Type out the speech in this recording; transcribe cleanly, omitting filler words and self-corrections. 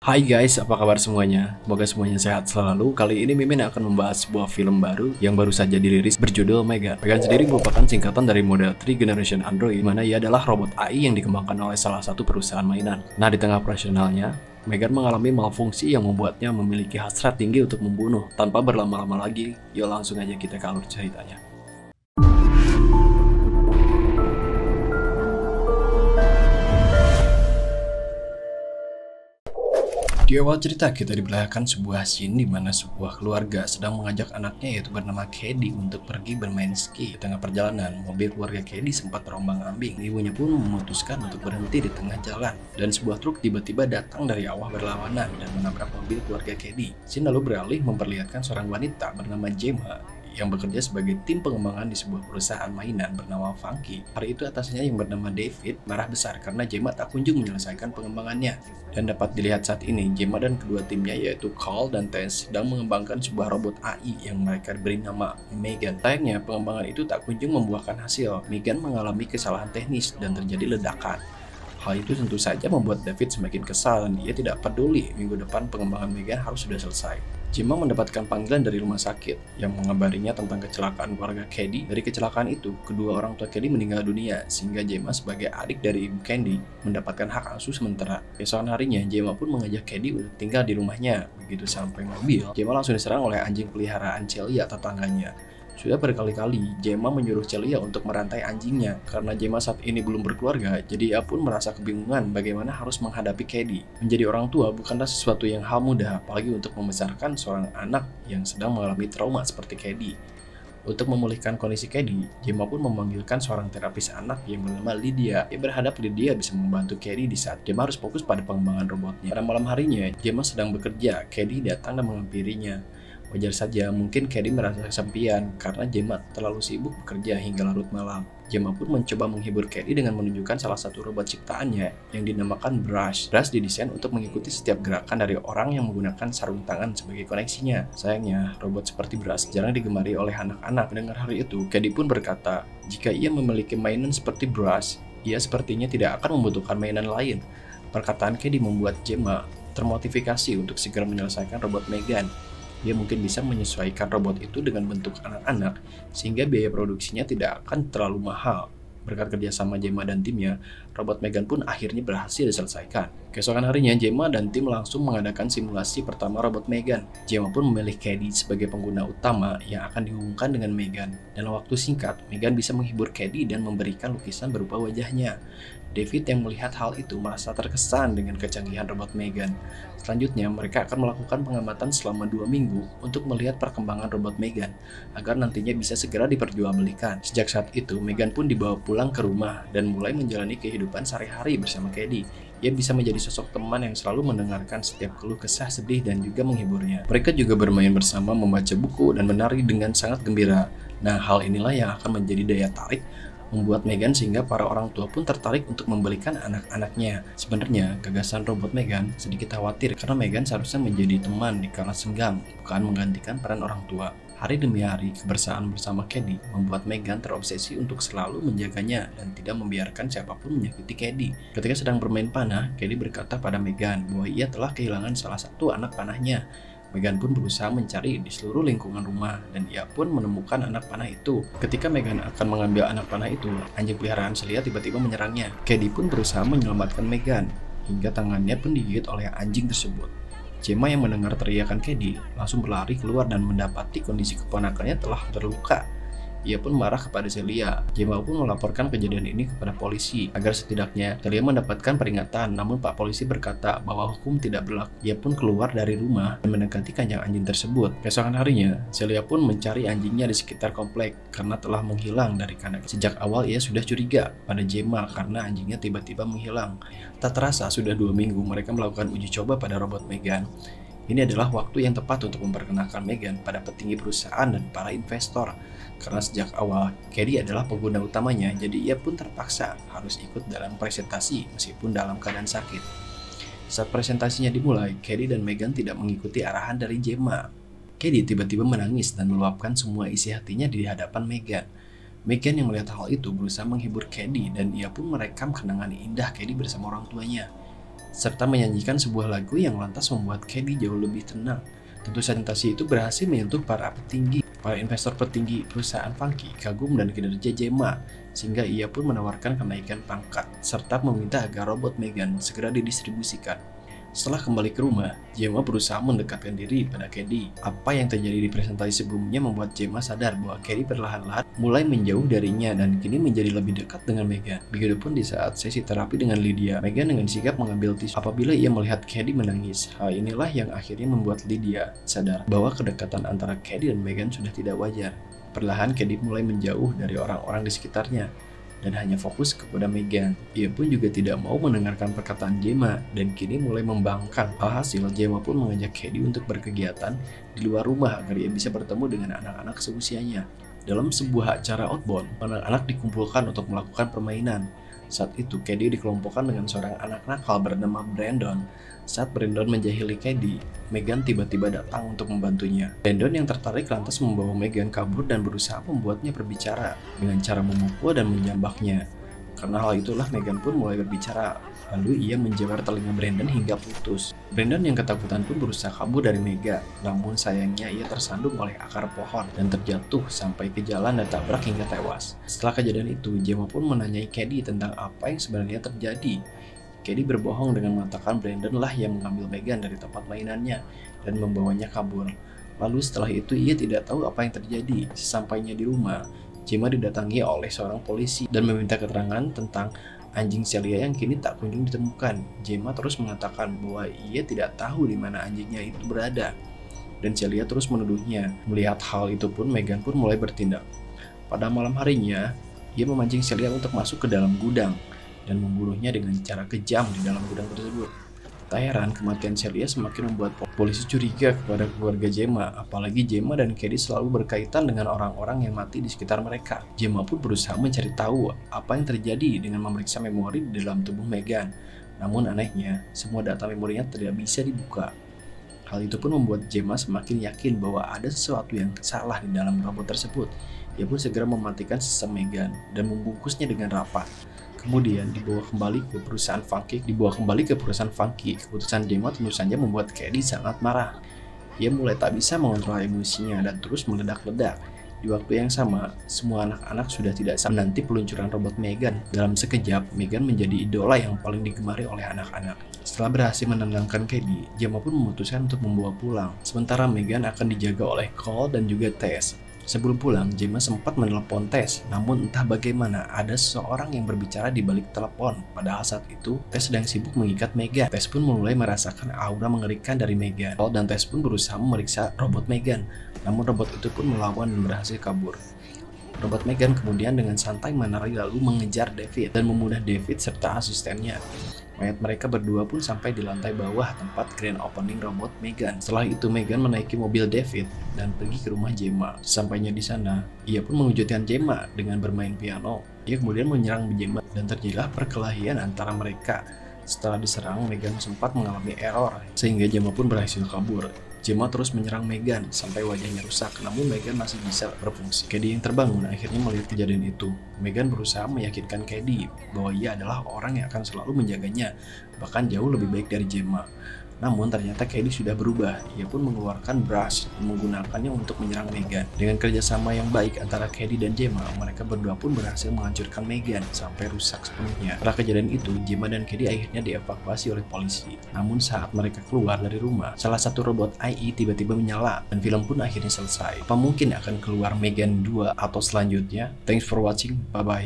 Hai guys, apa kabar semuanya? Semoga semuanya sehat selalu. Kali ini Mimin akan membahas sebuah film baru yang baru saja dirilis berjudul Megan. Megan sendiri merupakan singkatan dari model 3 Generation Android, mana ia adalah robot AI yang dikembangkan oleh salah satu perusahaan mainan. Nah, di tengah operasionalnya, Megan mengalami malfungsi yang membuatnya memiliki hasrat tinggi untuk membunuh. Tanpa berlama-lama lagi, yuk langsung aja kita ke alur ceritanya. Di awal cerita kita diperlihatkan sebuah scene di mana sebuah keluarga sedang mengajak anaknya yaitu bernama Cady untuk pergi bermain ski. Di tengah perjalanan, mobil keluarga Cady sempat terombang-ambing. Ibunya pun memutuskan untuk berhenti di tengah jalan dan sebuah truk tiba-tiba datang dari arah berlawanan dan menabrak mobil keluarga Cady. Scene lalu beralih memperlihatkan seorang wanita bernama Gemma yang bekerja sebagai tim pengembangan di sebuah perusahaan mainan bernama Funky. Hari itu atasnya yang bernama David marah besar karena Gemma tak kunjung menyelesaikan pengembangannya. Dan dapat dilihat saat ini, Gemma dan kedua timnya yaitu Carl dan Tess sedang mengembangkan sebuah robot AI yang mereka beri nama Megan. Sayangnya, pengembangan itu tak kunjung membuahkan hasil. Megan mengalami kesalahan teknis dan terjadi ledakan. Hal itu tentu saja membuat David semakin kesal dan dia tidak peduli minggu depan pengembangan Megan harus sudah selesai. Gemma mendapatkan panggilan dari rumah sakit yang mengabarinya tentang kecelakaan keluarga Cady. Dari kecelakaan itu, kedua orang tua Cady meninggal dunia sehingga Gemma sebagai adik dari ibu Candy mendapatkan hak asuh sementara. Keesokan harinya, Gemma pun mengajak Cady untuk tinggal di rumahnya. Begitu sampai mobil, Gemma langsung diserang oleh anjing peliharaan Celia tetangganya. Sudah berkali-kali, Gemma menyuruh Celia untuk merantai anjingnya. Karena Gemma saat ini belum berkeluarga, jadi ia pun merasa kebingungan bagaimana harus menghadapi Cady. Menjadi orang tua bukanlah sesuatu yang hal mudah, apalagi untuk membesarkan seorang anak yang sedang mengalami trauma seperti Cady. Untuk memulihkan kondisi Cady, Gemma pun memanggilkan seorang terapis anak yang bernama Lydia. Ia berharap Lydia bisa membantu Cady di saat Gemma harus fokus pada pengembangan robotnya. Pada malam harinya, Gemma sedang bekerja, Cady datang dan menghampirinya. Wajar saja, mungkin Cady merasa kesepian karena Gemma terlalu sibuk bekerja hingga larut malam. Gemma pun mencoba menghibur Cady dengan menunjukkan salah satu robot ciptaannya yang dinamakan Brush. Brush didesain untuk mengikuti setiap gerakan dari orang yang menggunakan sarung tangan sebagai koneksinya. Sayangnya, robot seperti Brush jarang digemari oleh anak-anak. Mendengar hal itu, Cady pun berkata, jika ia memiliki mainan seperti Brush, ia sepertinya tidak akan membutuhkan mainan lain. Perkataan Cady membuat Gemma termotivasi untuk segera menyelesaikan robot Megan. Dia mungkin bisa menyesuaikan robot itu dengan bentuk anak-anak sehingga biaya produksinya tidak akan terlalu mahal. Berkat kerjasama Gemma dan timnya, robot Megan pun akhirnya berhasil diselesaikan. Keesokan harinya, Gemma dan tim langsung mengadakan simulasi pertama robot Megan. Gemma pun memilih Cady sebagai pengguna utama yang akan dihubungkan dengan Megan. Dalam waktu singkat, Megan bisa menghibur Cady dan memberikan lukisan berupa wajahnya. David yang melihat hal itu merasa terkesan dengan kecanggihan robot Megan. Selanjutnya, mereka akan melakukan pengamatan selama 2 minggu untuk melihat perkembangan robot Megan, agar nantinya bisa segera diperjualbelikan. Sejak saat itu, Megan pun dibawa pulang ke rumah dan mulai menjalani kehidupan sehari-hari bersama Cady. Ia bisa menjadi sosok teman yang selalu mendengarkan setiap keluh kesah sedih dan juga menghiburnya. Mereka juga bermain bersama, membaca buku, dan menari dengan sangat gembira. Nah, hal inilah yang akan menjadi daya tarik membuat Megan sehingga para orang tua pun tertarik untuk membelikan anak-anaknya. Sebenarnya, gagasan robot Megan sedikit khawatir karena Megan seharusnya menjadi teman di kala senggang, bukan menggantikan peran orang tua. Hari demi hari, kebersamaan bersama Cady membuat Megan terobsesi untuk selalu menjaganya dan tidak membiarkan siapapun menyakiti Cady. Ketika sedang bermain panah, Cady berkata pada Megan bahwa ia telah kehilangan salah satu anak panahnya. Megan pun berusaha mencari di seluruh lingkungan rumah dan ia pun menemukan anak panah itu. Ketika Megan akan mengambil anak panah itu, anjing peliharaan Celia tiba-tiba menyerangnya. Cady pun berusaha menyelamatkan Megan hingga tangannya pun digigit oleh anjing tersebut. Gemma yang mendengar teriakan Cady langsung berlari keluar dan mendapati kondisi keponakannya telah terluka. Ia pun marah kepada Celia. Gemma pun melaporkan kejadian ini kepada polisi agar setidaknya Celia mendapatkan peringatan. Namun Pak Polisi berkata bahwa hukum tidak berlaku. Ia pun keluar dari rumah dan mendekati kandang anjing tersebut. Keesokan harinya, Celia pun mencari anjingnya di sekitar komplek karena telah menghilang dari kandang. Sejak awal ia sudah curiga pada Gemma karena anjingnya tiba-tiba menghilang. Tak terasa sudah 2 minggu mereka melakukan uji coba pada robot Megan. Ini adalah waktu yang tepat untuk memperkenalkan Megan pada petinggi perusahaan dan para investor. Karena sejak awal, Cady adalah pengguna utamanya, jadi ia pun terpaksa harus ikut dalam presentasi meskipun dalam keadaan sakit. Saat presentasinya dimulai, Cady dan Megan tidak mengikuti arahan dari Gemma. Cady tiba-tiba menangis dan meluapkan semua isi hatinya di hadapan Megan. Megan yang melihat hal itu berusaha menghibur Cady dan ia pun merekam kenangan indah Cady bersama orang tuanya. serta menyanyikan sebuah lagu yang lantas membuat Kelly jauh lebih tenang. Tentu saja sensasi itu berhasil menyentuh para investor petinggi perusahaan Funky kagum dan kinerja Gemma, sehingga ia pun menawarkan kenaikan pangkat serta meminta agar robot Megan segera didistribusikan. Setelah kembali ke rumah, Gemma berusaha mendekatkan diri pada Kelly. Apa yang terjadi di presentasi sebelumnya membuat Gemma sadar bahwa Kelly perlahan-lahan mulai menjauh darinya dan kini menjadi lebih dekat dengan Megan. Begitupun di saat sesi terapi dengan Lydia, Megan dengan sigap mengambil tisu apabila ia melihat Kelly menangis. Hal inilah yang akhirnya membuat Lydia sadar bahwa kedekatan antara Kelly dan Megan sudah tidak wajar. Perlahan Kelly mulai menjauh dari orang-orang di sekitarnya dan hanya fokus kepada Megan. Ia pun juga tidak mau mendengarkan perkataan Gemma dan kini mulai membangkang. Alhasil, Gemma pun mengajak Kelly untuk berkegiatan di luar rumah agar ia bisa bertemu dengan anak-anak seusianya. Dalam sebuah acara outbound, anak-anak dikumpulkan untuk melakukan permainan. Saat itu, Kelly dikelompokkan dengan seorang anak nakal bernama Brandon. Saat Brandon menjahili Kelly, Megan tiba-tiba datang untuk membantunya. Brandon yang tertarik lantas membawa Megan kabur dan berusaha membuatnya berbicara dengan cara memukul dan menjambaknya. Karena hal itulah Megan pun mulai berbicara. Lalu ia menjamar telinga Brandon hingga putus. Brandon yang ketakutan pun berusaha kabur dari Megan. Namun sayangnya ia tersandung oleh akar pohon dan terjatuh sampai ke jalan dan tabrak hingga tewas. Setelah kejadian itu, Gemma pun menanyai Kelly tentang apa yang sebenarnya terjadi. Kelly berbohong dengan mengatakan Brandon lah yang mengambil Megan dari tempat mainannya dan membawanya kabur. Lalu setelah itu ia tidak tahu apa yang terjadi. Sesampainya di rumah, Gemma didatangi oleh seorang polisi dan meminta keterangan tentang anjing Celia yang kini tak kunjung ditemukan. Gemma terus mengatakan bahwa ia tidak tahu di mana anjingnya itu berada, dan Celia terus menuduhnya. Melihat hal itu pun, Megan pun mulai bertindak. Pada malam harinya, ia memancing Celia untuk masuk ke dalam gudang dan membunuhnya dengan cara kejam di dalam gudang tersebut. Tak heran, kematian Celia semakin membuat polisi curiga kepada keluarga Gemma, apalagi Gemma dan Kelly selalu berkaitan dengan orang-orang yang mati di sekitar mereka. Gemma pun berusaha mencari tahu apa yang terjadi dengan memeriksa memori di dalam tubuh Megan. Namun anehnya, semua data memorinya tidak bisa dibuka. Hal itu pun membuat Gemma semakin yakin bahwa ada sesuatu yang salah di dalam robot tersebut. Ia pun segera mematikan sistem Megan dan membungkusnya dengan rapat. Kemudian dibawa kembali ke perusahaan Funky. Keputusan Gemma tentu saja membuat Kelly sangat marah. Ia mulai tak bisa mengontrol emosinya dan terus meledak-ledak. Di waktu yang sama, semua anak-anak sudah tidak sabar menanti peluncuran robot Megan. Dalam sekejap, Megan menjadi idola yang paling digemari oleh anak-anak. Setelah berhasil menenangkan Kelly, Gemma pun memutuskan untuk membawa pulang. Sementara Megan akan dijaga oleh Cole dan juga Tess. Sebelum pulang, Gemma sempat menelepon Tess, namun entah bagaimana ada seseorang yang berbicara di balik telepon. Padahal saat itu, Tess sedang sibuk mengikat Megan. Tess pun mulai merasakan aura mengerikan dari Megan. Paul dan Tess pun berusaha memeriksa robot Megan, namun robot itu pun melawan dan berhasil kabur. Robot Megan kemudian dengan santai menari lalu mengejar David dan membunuh David serta asistennya. Mayat mereka berdua pun sampai di lantai bawah tempat grand opening robot Megan. Setelah itu Megan menaiki mobil David dan pergi ke rumah Gemma. Sampainya di sana, ia pun mewujudkan Gemma dengan bermain piano. Ia kemudian menyerang Gemma dan terjadilah perkelahian antara mereka. Setelah diserang, Megan sempat mengalami error sehingga Gemma pun berhasil kabur. Gemma terus menyerang Megan sampai wajahnya rusak, namun Megan masih bisa berfungsi. Kelly yang terbangun akhirnya melihat kejadian itu. Megan berusaha meyakinkan Kelly bahwa ia adalah orang yang akan selalu menjaganya, bahkan jauh lebih baik dari Gemma. Namun ternyata Kelly sudah berubah. Ia pun mengeluarkan brush dan menggunakannya untuk menyerang Megan. Dengan kerjasama yang baik antara Kelly dan Gemma, mereka berdua pun berhasil menghancurkan Megan sampai rusak sepenuhnya. Setelah kejadian itu, Gemma dan Kelly akhirnya dievakuasi oleh polisi. Namun saat mereka keluar dari rumah, salah satu robot AI tiba-tiba menyala dan film pun akhirnya selesai. Apa mungkin akan keluar Megan 2 atau selanjutnya? Thanks for watching, bye-bye.